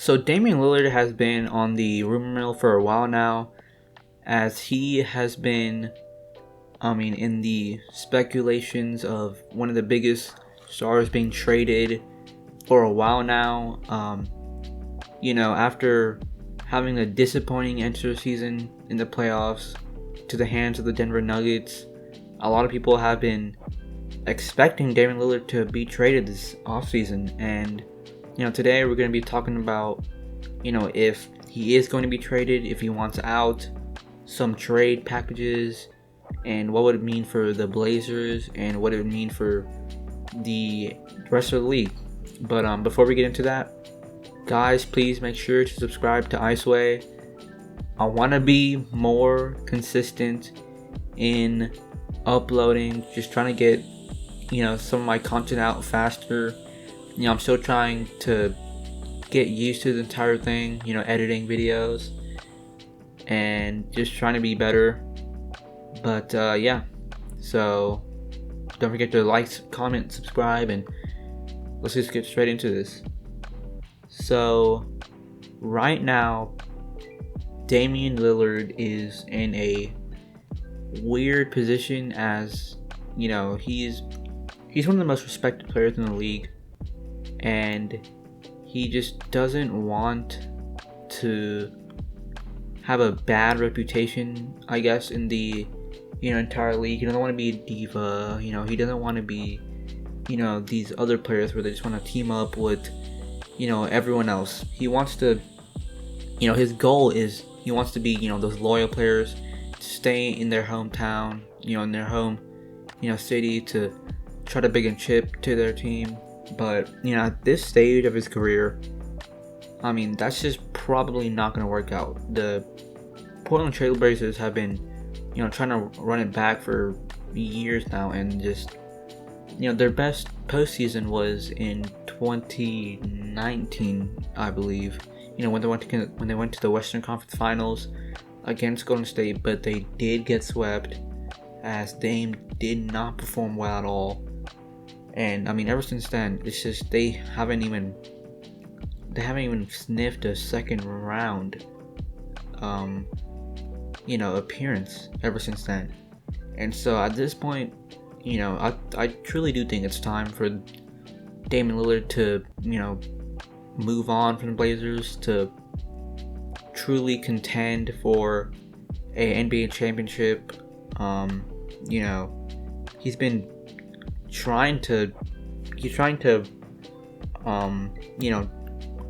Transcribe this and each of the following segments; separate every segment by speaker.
Speaker 1: So Damian Lillard has been on the rumor mill for a while now, as he has been, in the speculations of one of the biggest stars being traded for a while now. After having a disappointing end to the season in the playoffs to the hands of the Denver Nuggets, a lot of people have been expecting Damian Lillard to be traded this offseason. And, today we're going to be talking about, if he is going to be traded, if he wants out, some trade packages, and what would it mean for the Blazers, and what it would mean for the rest of the league. But before we get into that, guys, please make sure to subscribe to Iceway. I want to be more consistent in uploading, just trying to get some of my content out faster. I'm still trying to get used to the entire thing, editing videos and just trying to be better. But so don't forget to like, comment, subscribe, and let's just get straight into this. So right now, Damian Lillard is in a weird position, as he's one of the most respected players in the league, and he just doesn't want to have a bad reputation, I guess, in the entire league. He doesn't want to be a diva. He doesn't want to be these other players where they just want to team up with everyone else. He wants to, his goal is he wants to be those loyal players to stay in their hometown, in their home city, to try to bring a chip to their team. But at this stage of his career, that's just probably not going to work out. The Portland Trail Blazers have been trying to run it back for years now, and just their best postseason was in 2019, I believe. When they went to the Western Conference Finals against Golden State, but they did get swept, as Dame did not perform well at all. And ever since then, it's just they haven't even sniffed a second round appearance ever since then. And so at this point, I truly do think it's time for Damian Lillard to move on from the Blazers, to truly contend for a NBA championship. He's been trying to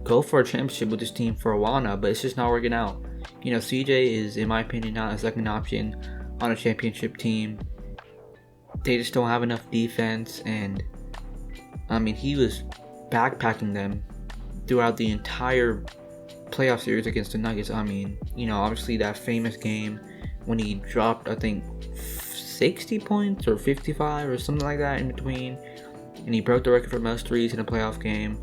Speaker 1: go for a championship with this team for a while now, but it's just not working out. CJ is, in my opinion, not a second option on a championship team. They just don't have enough defense, and he was backpacking them throughout the entire playoff series against the Nuggets. Obviously that famous game when he dropped, I think, 60 points or 55 or something like that in between, and he broke the record for most threes in a playoff game,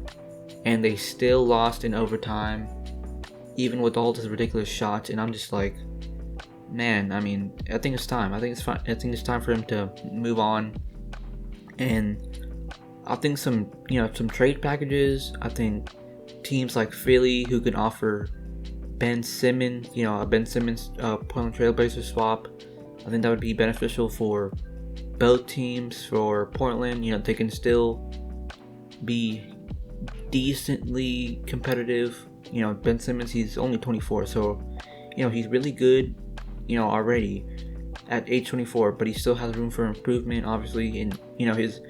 Speaker 1: and they still lost in overtime, even with all those ridiculous shots. And I'm just like, man, I think it's time. I think it's time for him to move on. And I think some trade packages. I think teams like Philly, who can offer Ben Simmons, a Ben Simmons Portland Trail Blazers swap, I think that would be beneficial for both teams. For Portland, they can still be decently competitive. Ben Simmons, he's only 24, so he's really good already at age 24, but he still has room for improvement, obviously, and his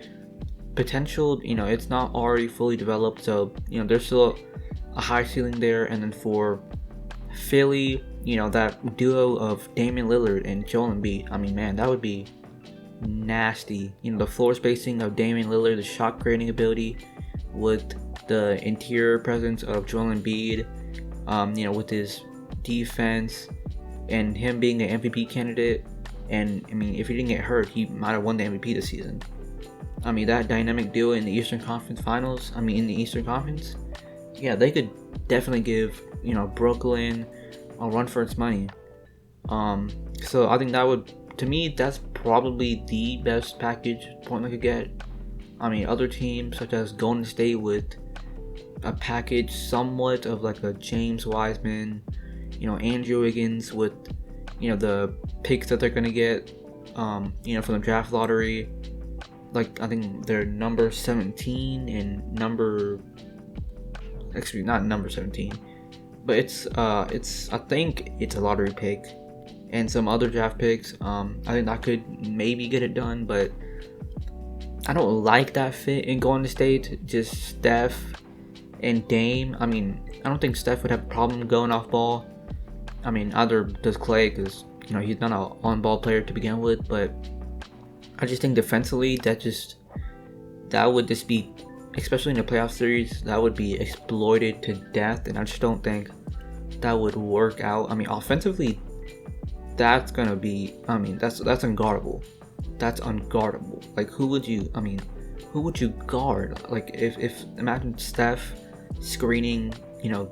Speaker 1: potential, it's not already fully developed, so there's still a high ceiling there. And then for Philly, that duo of Damian Lillard and Joel Embiid, man, that would be nasty. The floor spacing of Damian Lillard, the shot creating ability, with the interior presence of Joel Embiid, with his defense, and him being an MVP candidate. And if he didn't get hurt, he might have won the MVP this season. That dynamic duo in the Eastern Conference Finals, in the Eastern Conference, yeah, they could definitely give Brooklyn a run for its money. So I think that would, to me, that's probably the best package Portland could get. Other teams such as Golden State with a package somewhat of like a James Wiseman, Andrew Wiggins with, the picks that they're gonna get, from the draft lottery. Like I think they're number 17 and not number 17, but it's I think it's a lottery pick and some other draft picks. I think that could maybe get it done, but I don't like that fit in Golden State. Just Steph and Dame. I mean, I don't think Steph would have a problem going off ball. I mean, either does Clay, because he's not an on-ball player to begin with. But I just think defensively, that would just be, especially in the playoff series, that would be exploited to death, and I just don't think that would work out. I mean, offensively, that's gonna be. I mean, that's unguardable. That's unguardable. Like, who would you guard? Like, if imagine Steph screening,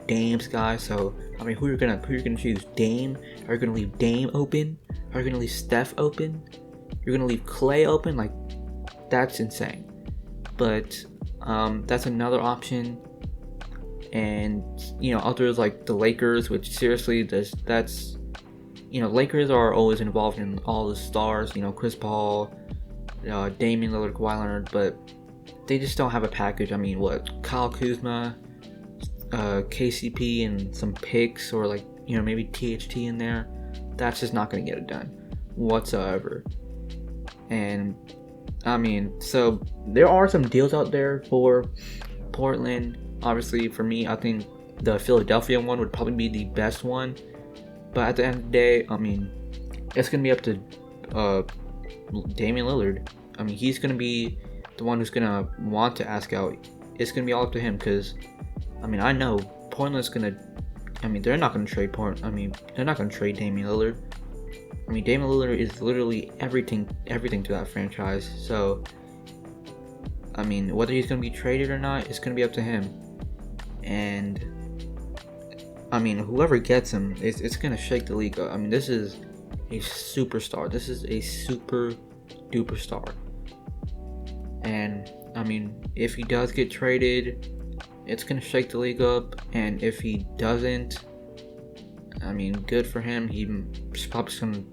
Speaker 1: Dame's guy. So I mean, who you're gonna choose? Dame? Are you gonna leave Dame open? Are you gonna leave Steph open? You're gonna leave Clay open? Like, that's insane. But that's another option. And others like the Lakers, which seriously, that's Lakers are always involved in all the stars. Chris Paul, Damian Lillard, Kawhi Leonard, but they just don't have a package. I mean, Kyle Kuzma, KCP, and some picks, or like maybe THT in there. That's just not going to get it done whatsoever. And I mean, so there are some deals out there for Portland. Obviously, for me, I think the Philadelphia one would probably be the best one. But at the end of the day, I mean, it's going to be up to Damian Lillard. I mean, he's going to be the one who's going to want to ask out. It's going to be all up to him, because, I mean, I know Portland's going to, I mean, they're not going to trade they're not going to trade Damian Lillard. I mean, Damian Lillard is literally everything to that franchise. So, I mean, whether he's going to be traded or not, it's going to be up to him. And I mean, whoever gets him, it's gonna shake the league up. I mean, this is a superstar. This is a super duper star. And I mean, if he does get traded, it's gonna shake the league up. And if he doesn't, I mean, good for him. He's probably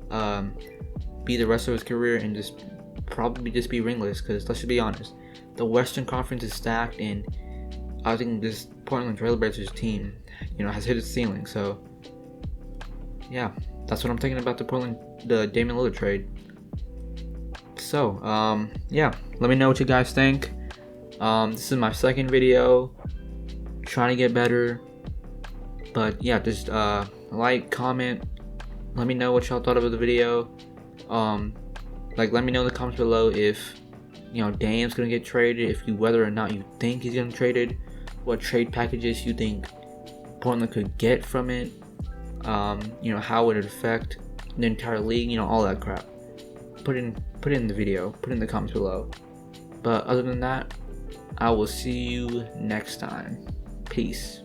Speaker 1: gonna be the rest of his career and just be ringless. Because let's just be honest, the Western Conference is stacked, and I think this Portland Trailblazers team, has hit its ceiling. So, yeah, that's what I'm thinking about the Damian Lillard trade. So, yeah, let me know what you guys think. This is my second video, trying to get better. But yeah, just like, comment, let me know what y'all thought of the video. Let me know in the comments below if Dame's gonna get traded, whether or not you think he's gonna get traded, what trade packages you think Portland could get from it, how would it affect the entire league, all that crap. Put it in the video, put it in the comments below. But other than that, I will see you next time. Peace.